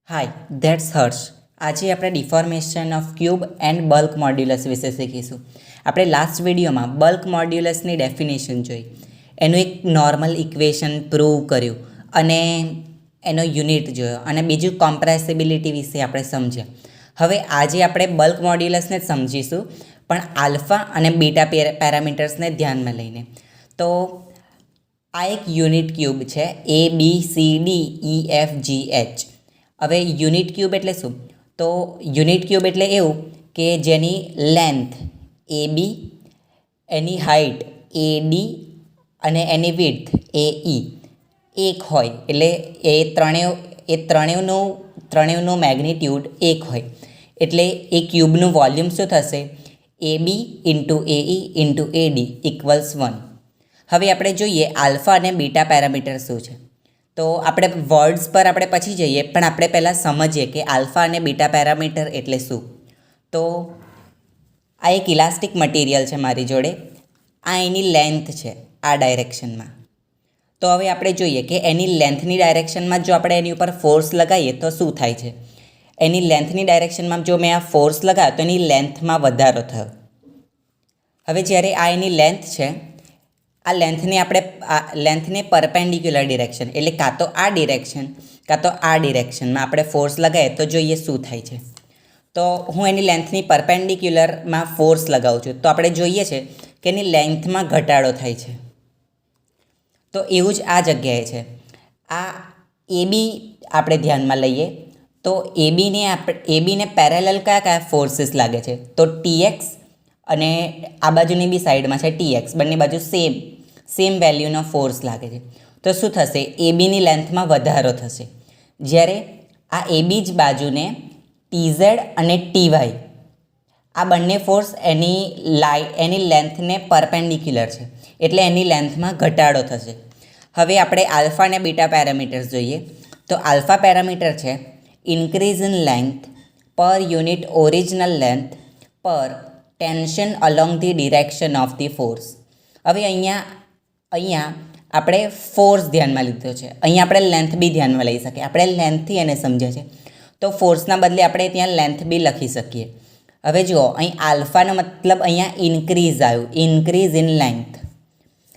હાય that's હર્ષ. આજે આપણે deformation of cube and bulk modulus વિશે શીખીશું. આપણે લાસ્ટ વિડીયોમાં બલ્ક મોડ્યુલસની ડેફિનેશન જોઈ, એનું એક નોર્મલ ઇક્વેશન પ્રૂવ કર્યું અને એનો યુનિટ જોયો અને બીજું કોમ્પ્રેસિબિલિટી વિશે આપણે સમજ્યા. હવે આજે આપણે બલ્ક મોડ્યુલસને જ સમજીશું, પણ આલ્ફા અને બીટા પેરામીટર્સને ધ્યાનમાં લઈને. તો આ એક યુનિટ ક્યુબ છે, ABCDEFGH. હવે યુનિટ ક્યુબ એટલે શું? તો યુનિટ ક્યુબ એટલે એવું કે જેની લેન્થ AB, એની હાઇટ AD અને એની વિડ્થ AE એક હોય. એટલે ત્રણેયનું મેગ્નિટ્યૂડ એક હોય. એટલે એ ક્યુબનું વોલ્યુમ શું થશે? AB into AE into AD equals 1. હવે આપણે જોઈએ આલ્ફા અને બીટા પેરામીટર શું છે. તો આપણે વર્ડ્સ પર આપણે પછી જઈએ, પણ આપણે પહેલાં સમજીએ કે આલ્ફા અને બીટા પેરામીટર એટલે શું. તો આ એક ઇલાસ્ટિક મટીરિયલ છે મારી જોડે, આ એની લેન્થ છે આ ડાયરેક્શનમાં. તો હવે આપણે જોઈએ કે એની લેન્થની ડાયરેક્શનમાં જો આપણે એની ઉપર ફોર્સ લગાવીએ તો શું થાય છે. એની લેન્થની ડાયરેક્શનમાં જો મેં આ ફોર્સ લગાવ્યો તો એની લેન્થમાં વધારો થયો. હવે જ્યારે આ એની લેન્થ છે, આ લેન્થને પરપેન્ડિક્યુલર ડિરેક્શન એટલે કાં તો આ ડિરેક્શન કાં તો આ ડિરેક્શનમાં આપણે ફોર્સ લગાવીએ તો જોઈએ શું થાય છે. તો હું એની લેન્થની પરપેન્ડિક્યુલરમાં ફોર્સ લગાવું છું તો આપણે જોઈએ છે કે એની લેન્થમાં ઘટાડો થાય છે. તો એવું જ આ જગ્યાએ છે. આ AB આપણે ધ્યાનમાં લઈએ તો એબીને પેરેલલ કયા ફોર્સીસ લાગે છે? તો TX અને આ બાજુની બી સાઈડમાં છે TX, બંને બાજુ સેમ વેલ્યુનો ફોર્સ લાગે છે. તો શું થશે? એબીની લેન્થમાં વધારો થશે. જ્યારે આ એબી જ બાજુને TZ અને TY આ બંને ફોર્સ એની લેન્થને પરપેન્ડિક્યુલર છે, એટલે એની લેન્થમાં ઘટાડો થશે. હવે આપણે આલ્ફા અને બીટા પેરામીટર્સ જોઈએ. તો આલ્ફા પેરામીટર છે ઇન્ક્રીઝ ઇન લેન્થ પર યુનિટ ઓરિજિનલ લેન્થ પર tension along the direction of the force. હવે અહીંયા આપણે ફોર્સ ધ્યાનમાં લીધો છે, અહીંયા આપણે લેન્થ બી ધ્યાનમાં લઈ શકીએ. આપણે લેન્થથી એને સમજ્યા છે તો ફોર્સના બદલે આપણે ત્યાં લેન્થ બી લખી શકીએ. હવે જુઓ, અહીં આલ્ફાનો મતલબ અહીંયા ઇન્ક્રીઝ આવ્યું, ઇન્ક્રીઝ ઇન લેન્થ.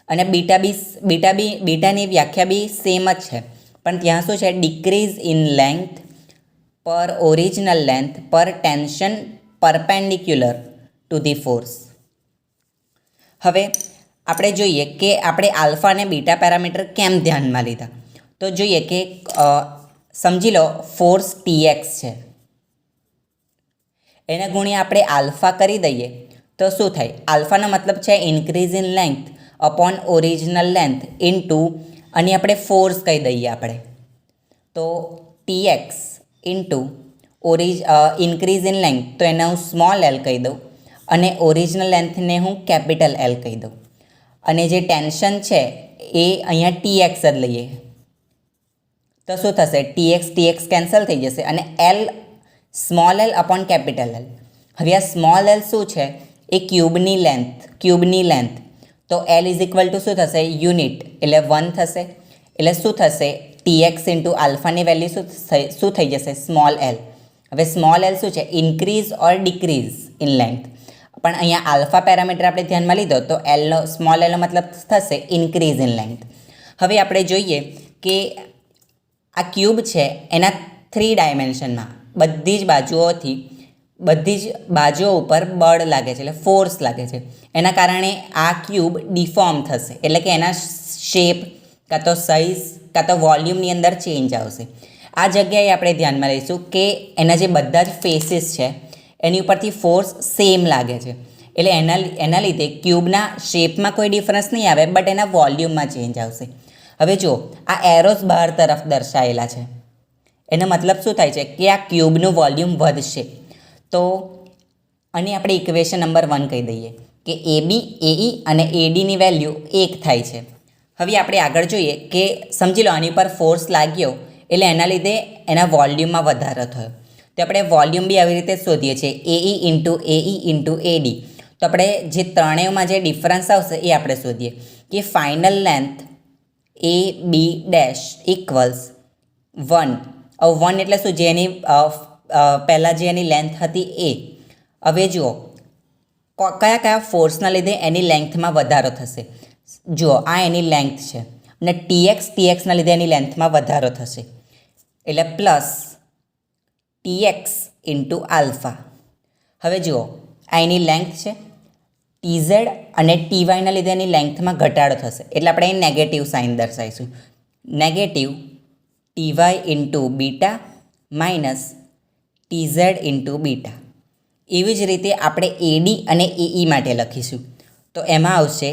અને બીટાની વ્યાખ્યા બી સેમ જ છે, પણ ત્યાં શું છે? ડિક્રીઝ ઇન લેન્થ પર ઓરિજિનલ લેન્થ પર tension perpendicular to the force. હવે આપણે જોઈએ કે આપણે આલ્ફા અને બીટા પેરામીટર કેમ ધ્યાનમાં લીધા. તો જોઈએ કે સમજી લો ફોર્સ TX છે, એને ગુણ્યા આપણે આલ્ફા કરી દઈએ તો શું થાય? આલ્ફાનો મતલબ છે increase in length upon original length into અને આપણે ફોર્સ કહી દઈએ આપણે તો TX into increase in length, તો એને હું સ્મોલ L કહી દઉં અને ઓરિજિનલ લેન્થને હું કેપિટલ L કહી દઉં. અને જે ટેન્શન છે એ અહીંયા TX જ લઈએ તો શું થશે? TX કેન્સલ થઈ જશે અને small L upon capital L. હવે આ સ્મોલ L શું છે? એ ક્યુબની લેન્થ. તો L ઇઝ ઇક્વલ ટુ શું થશે? યુનિટ એટલે 1 થશે. એટલે શું થશે? TX ઇન્ટુ આલ્ફાની વેલ્યુ શું થઈ જશે? Small L. હવે સ્મોલ L શું છે? Increase or decrease in length. પણ અહીંયા આલ્ફા પેરામીટર આપણે ધ્યાનમાં લીધો તો સ્મોલ Lનો મતલબ થશે ઇન્ક્રીઝ ઇન લેન્થ. હવે આપણે જોઈએ કે આ ક્યુબ છે એના 3 ડાયમેન્શનમાં બધી જ બાજુઓ ઉપર બળ લાગે છે, એટલે ફોર્સ લાગે છે. એના કારણે આ ક્યુબ ડિફોર્મ થશે, એટલે કે એના શેપ કાં તો સાઇઝ કાં તો વોલ્યુમની અંદર ચેન્જ આવશે. આ જગ્યાએ આપણે ધ્યાનમાં લઈશું કે એના જે બધા જ ફેસીસ છે એની ઉપરથી ફોર્સ સેમ લાગે છે, એટલે એના લીધે ક્યુબના શેપમાં કોઈ ડિફરન્સ નહીં આવે, બટ એના વોલ્યુમમાં ચેન્જ આવશે. હવે જુઓ, આ એરોસ બહાર તરફ દર્શાવેલા છે, એનો મતલબ શું થાય છે? કે આ ક્યુબનું વોલ્યુમ વધશે. તો અને આપણે ઇક્વેશન નંબર 1 કહી દઈએ કે AB, AE અને ADની વેલ્યુ 1 થાય છે. હવે આપણે આગળ જોઈએ કે સમજી લો આની પર ફોર્સ લાગ્યો એટલે એના લીધે એના વોલ્યુમમાં વધારો થયો. તો આપણે વોલ્યુમ બી આવી રીતે શોધીએ છીએ, AE ઇન્ટુ AD. તો આપણે જે ત્રણેયમાં જે ડિફરન્સ આવશે એ આપણે શોધીએ કે final length AB dash equals 1 one એટલે શું, જે એની પહેલાં જે એની લેન્થ હતી એ. હવે જુઓ કયા કયા ફોર્સના લીધે એની લેન્થમાં વધારો થશે. જુઓ આ એની લેન્થ છે અને ટીએક્સના લીધે એની લેન્થમાં વધારો થશે, એટલે પ્લસ ટીએક્સ ઇન્ટુ આલ્ફા. હવે જુઓ આ એની લેન્થ છે, ટીઝેડ અને ટીવાયના લીધે એની લેન્થમાં ઘટાડો થશે, એટલે આપણે અહીં નેગેટિવ સાઇન દર્શાવીશું. Negative TY into beta minus TZ into beta. એવી જ રીતે આપણે એડી અને એઈ માટે લખીશું. તો એમાં આવશે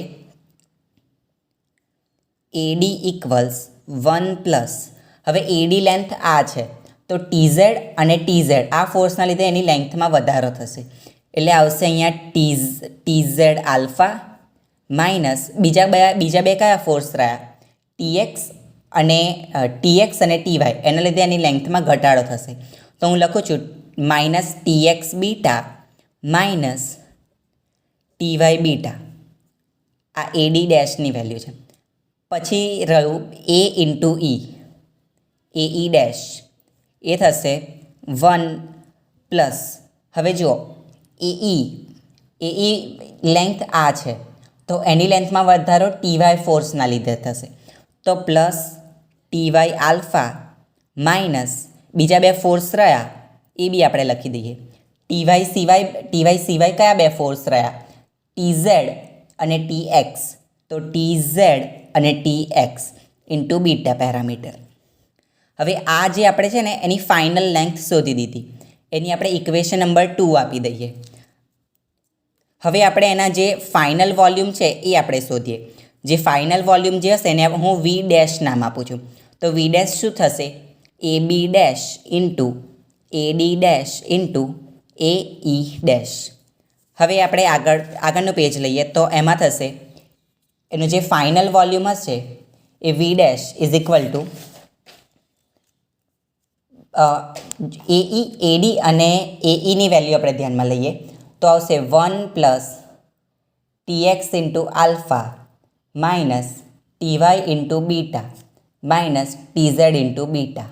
એડી ઇક્વલ્સ 1 પ્લસ, હવે એડી લેન્થ આ છે તો ટીઝેડ અને ટીઝેડ આ ફોર્સના લીધે એની લેન્થમાં વધારો થશે, એટલે આવશે અહીંયા ટીઝેડ આલ્ફા માઇનસ બીજા બે કયા ફોર્સ રહ્યા, ટીએક્સ અને ટીવાય, એના લીધે એની લેન્થમાં ઘટાડો થશે. તો હું લખું છું minus TX beta minus TY beta. આ એડી ડેશની વેલ્યુ છે. પછી રહ્યું એ ઇન્ટુ ઈ, એઈ ડેશ, એ થશે 1 પ્લસ. હવે જુઓ એઈ લેન્થ આ છે તો એની લેન્થમાં વધારો ટીવાય ફોર્સના લીધે થશે, તો પ્લસ ટીવાય આલ્ફા માઇનસ બીજા બે ફોર્સ રહ્યા એ બી આપણે લખી દઈએ. ટીવાય સિવાય કયા બે ફોર્સ રહ્યા, ટીઝેડ અને ટીએક્સ, તો ટીઝેડ અને ટીએક્સ ઇન્ટુ બીટા પેરામીટર. હવે આ જે આપણે છે ને એની ફાઇનલ લેન્થ શોધી દીધી, એની આપણે ઇક્વેશન નંબર 2 આપી દઈએ. હવે આપણે એના જે ફાઇનલ વોલ્યુમ છે એ આપણે શોધીએ. જે ફાઇનલ વોલ્યુમ જે હશે એને હું વી ડેશ નામ આપું છું. તો વી ડેશ શું થશે, એ બી ડેશ ઇન્ટુ એડી ડેશ ઇન્ટુ એઈ ડેશ. હવે આપણે આગળનું પેજ લઈએ તો એમાં થશે એનું જે ફાઇનલ વોલ્યુમ હશે એ વી ડેશ ઇઝ ઇક્વલ ટુ એઈ એડી અને એઈની વેલ્યુ આપણે ધ્યાનમાં લઈએ તો આવશે 1 plus TX into alpha minus TY into beta minus TZ into beta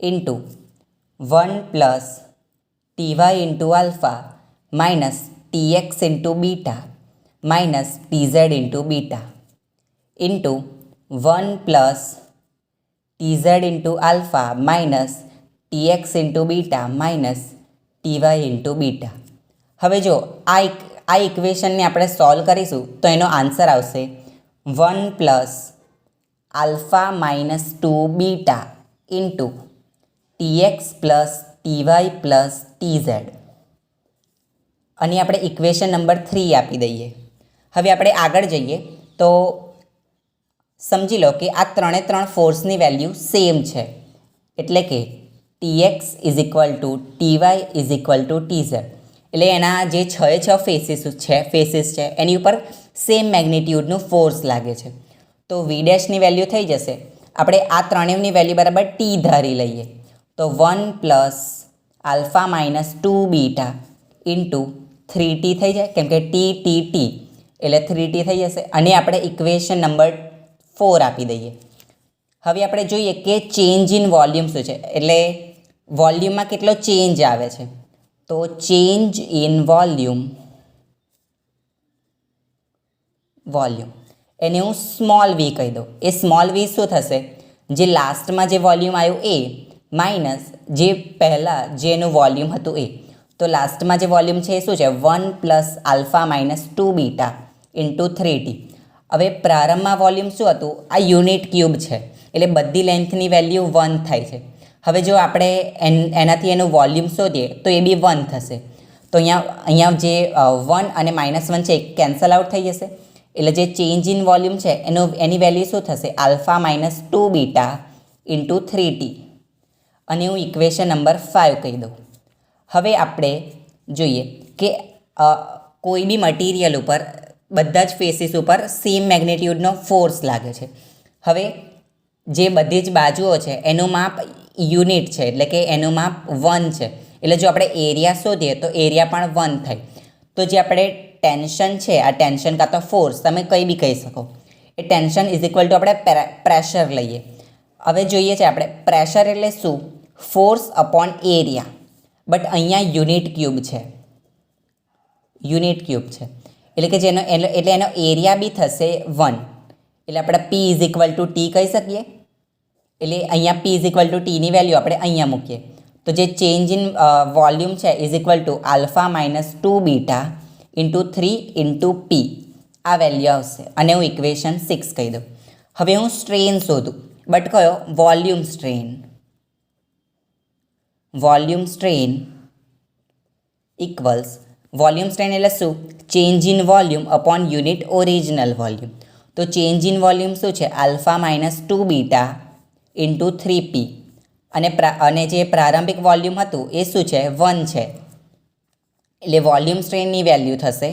into 1 plus TY into alpha minus TX into beta minus TZ into beta into 1 plus TZ into alpha minus TX into beta minus TY into beta. હવે જો આ ઇક્વેશનને આપણે solve કરીશું તો એનો answer આવશે 1 plus alpha minus 2 beta into TX plus TY plus TZ. અને આપણે ઇક્વેશન નંબર 3 આપી દઈએ. હવે આપણે આગળ જઈએ તો સમજી લો કે આ ત્રણ ફોર્સની વેલ્યુ સેમ છે, એટલે કે TX is equal to TY is equal to TZ. એટલે એના જે 6 ફેસીસ છે એની ઉપર સેમ મેગ્નિટ્યૂડનું ફોર્સ લાગે છે. તો વી ડેશની વેલ્યુ થઈ જશે, આપણે આ ત્રણેયની વેલ્યુ બરાબર ટી ધારી લઈએ તો 1 plus alpha minus 2 beta into 3t થઈ જાય, કેમ કે ટી એટલે 3t થઈ જશે. અને આપણે ઇક્વેશન નંબર 4 આપી દઈએ. હવે આપણે જોઈએ કે ચેન્જ ઇન વોલ્યુમ શું છે, એટલે વોલ્યુમમાં કેટલો ચેન્જ આવે છે. તો ચેન્જ ઇન વોલ્યુમ એને હું સ્મોલ વી કહી દઉં. એ સ્મોલ વી શું થશે, જે લાસ્ટમાં જે વોલ્યુમ આવ્યું એ માઇનસ જે પહેલાં જેનું વોલ્યુમ હતું એ. તો લાસ્ટમાં જે વોલ્યુમ છે એ શું છે, 1 plus alpha minus 2 beta into 3t. હવે પ્રારંભમાં વોલ્યુમ શું હતું, આ યુનિટ ક્યુબ છે એટલે બધી લેન્થની વેલ્યુ 1 થાય છે. હવે જો આપણે એનાથી એનું વોલ્યુમ શોધીએ તો એ બી 1 થશે. તો અહીંયા જે 1 અને -1 છે એ કેન્સલ આઉટ થઈ જશે, એટલે જે ચેન્જ ઇન વોલ્યુમ છે એની વેલ્યુ શું થશે, alpha minus 2 beta into 3t. અને હું ઇક્વેશન નંબર 5 કહી દઉં. હવે આપણે જોઈએ કે કોઈ બી મટીરિયલ ઉપર બધા જ ફેસીસ ઉપર સેમ મેગ્નિટ્યૂડનો ફોર્સ લાગે છે. હવે જે બધી જ બાજુઓ છે એનું માપ યુનિટ છે, એટલે કે એનું માપ 1 છે. એટલે જો આપણે એરિયા શોધીએ તો એરિયા પણ 1 થાય. તો જે આપણે ટેન્શન છે, આ ટેન્શન કાં તો ફોર્સ તમે કંઈ બી કહી શકો, એ ટેન્શન ઇઝ ઇક્વલ ટુ આપણે પ્રેશર લઈએ. હવે જોઈએ છે આપણે પ્રેશર એટલે શું, ફોર્સ અપોન એરિયા, બટ અહીંયા યુનિટ ક્યુબ છે, એટલે કે જેનો એટલે એનો એરિયા બી થશે 1, એટલે આપણે P is equal to T કહી શકીએ. એટલે અહીંયા P ઇઝ ઇક્વલ ટુ ટીની વેલ્યુ આપણે અહીંયા મૂકીએ તો જે ચેન્જ ઇન વોલ્યુમ છે is equal to alpha minus 2 beta into 3 into P, આ વેલ્યુ આવશે અને હું ઇક્વેશન 6 કહી દઉં. હવે હું સ્ટ્રેન શોધું, બટ કયો? Volume strain equals volume strain એટલે શું? Change in volume upon unit original volume. તો ચેન્જ ઇન વોલ્યુમ શું છે? Alpha minus 2 beta into 3P, અને જે પ્રારંભિક વોલ્યુમ હતું એ શું છે? 1 છે. એટલે વોલ્યુમ સ્ટ્રેનની વેલ્યુ થશે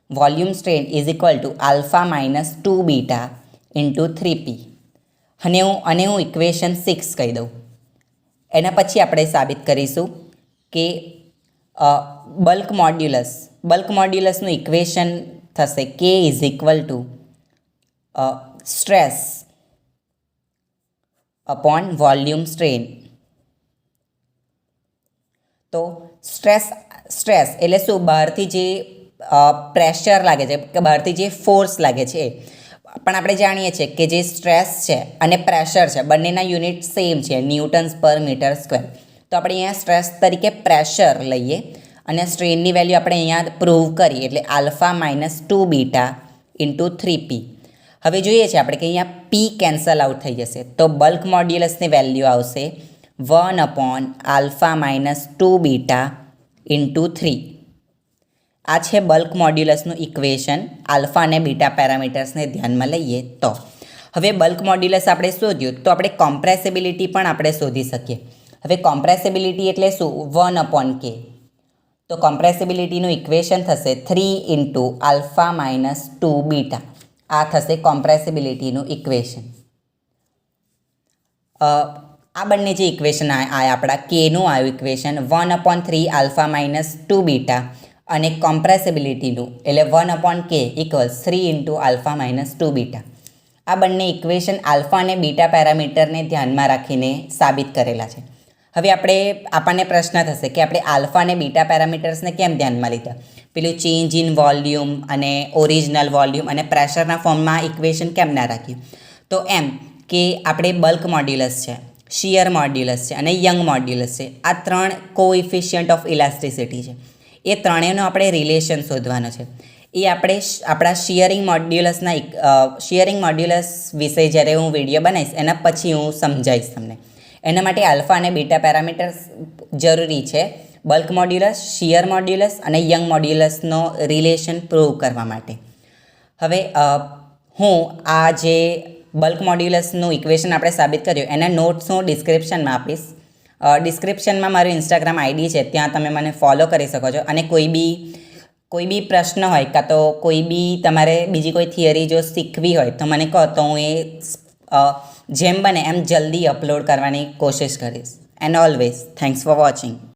volume strain is equal to alpha minus 2 beta into 3P, અને હું ઇક્વેશન 6 કહી દઉં. એના પછી આપણે સાબિત કરીશું કે બલ્ક મોડ્યુલસનું ઇક્વેશન થશે K is equal two stress upon volume strain. તો સ્ટ્રેસ એટલે શું? બહારથી જે પ્રેશર લાગે છે કે બહારથી જે ફોર્સ લાગે છે, પણ આપણે જાણીએ છીએ કે જે સ્ટ્રેસ છે અને પ્રેશર છે બંનેના યુનિટ સેમ છે, ન્યૂટન્સ પર મીટર સ્ક્વેર. તો આપણે અહીંયા સ્ટ્રેસ તરીકે પ્રેશર લઈએ અને સ્ટ્રેનની વેલ્યુ આપણે અહીંયા પ્રૂવ કરીએ, એટલે alpha minus 2 beta into 3P. હવે જોઈએ છીએ આપણે કે અહીંયા P કેન્સલ આઉટ થઈ જશે, તો બલ્ક મોડ્યુલસની વેલ્યુ આવશે 1 upon alpha minus 2 beta into 3. આ છે બલ્ક મોડ્યુલસનું ઇક્વેશન. આલ્ફા અને બીટા પેરામીટર્સને ધ્યાનમાં લઈએ તો હવે બલ્ક મોડ્યુલસ આપણે શોધ્યું તો આપણે કોમ્પ્રેસિબિલિટી પણ આપણે શોધી શકીએ. હવે કોમ્પ્રેસિબિલિટી એટલે શું? 1 અપોન K. તો કોમ્પ્રેસિબિલિટીનું ઇક્વેશન થશે 3 ઇન્ટુ આલ્ફા માઇનસ 2 બીટા. આ થશે કોમ્પ્રેસિબિલિટીનું ઇક્વેશન. આ બંને જે ઇક્વેશન આયા આપણા કેનું આવ્યું equation 1 upon 3 alpha minus 2 beta અને કોમ્પ્રેસિબિલિટીનું એટલે 1 upon K equals 3 into alpha minus 2 beta. આ બંને ઇક્વેશન આલ્ફા અને બીટા પેરામીટરને ધ્યાનમાં રાખીને સાબિત કરેલા છે. હવે આપણને પ્રશ્ન થશે કે આપણે આલ્ફા અને બીટા પેરામીટર્સને કેમ ધ્યાનમાં લીધા? પેલું ચેન્જ ઇન વોલ્યુમ અને ઓરિજિનલ વોલ્યુમ અને પ્રેશરના ફોર્મમાં ઇક્વેશન કેમ ના રાખ્યું? તો એમ કે આપણે બલ્ક મોડ્યુલસ છે, શિયર મોડ્યુલસ છે અને યંગ મોડ્યુલસ છે, આ 3 કોએફિશિયન્ટ ઓફ ઇલાસ્ટિસિટી છે. એ ત્રણેયનો આપણે રિલેશન શોધવાનો છે. એ આપણે આપણા શિયરિંગ મોડ્યુલસ વિશે જ્યારે હું વિડીયો બનાવીશ એના પછી હું સમજાવીશ તમને. એના માટે આલ્ફા અને બીટા પેરામીટર્સ જરૂરી છે બલ્ક મોડ્યુલસ, શિયર મોડ્યુલસ અને યંગ મોડ્યુલસનો રિલેશન પ્રૂવ કરવા માટે. હવે હું આ જે બલ્ક મોડ્યુલસનું ઇક્વેશન આપણે સાબિત કર્યું એના નોટ્સ હું ડિસ્ક્રિપ્શનમાં આપીશ. ડિસ્ક્રિપ્શનમાં મારું ઇન્સ્ટાગ્રામ આઈડી છે, ત્યાં તમે મને ફોલો કરી શકો છો. અને કોઈ બી પ્રશ્ન હોય કાં તો કોઈ બી તમારે બીજી કોઈ થિયરી જો શીખવી હોય તો મને કહો, તો હું એ જેમ બને એમ જલ્દી અપલોડ કરવાની કોશિશ કરીશ. And always thanks for watching.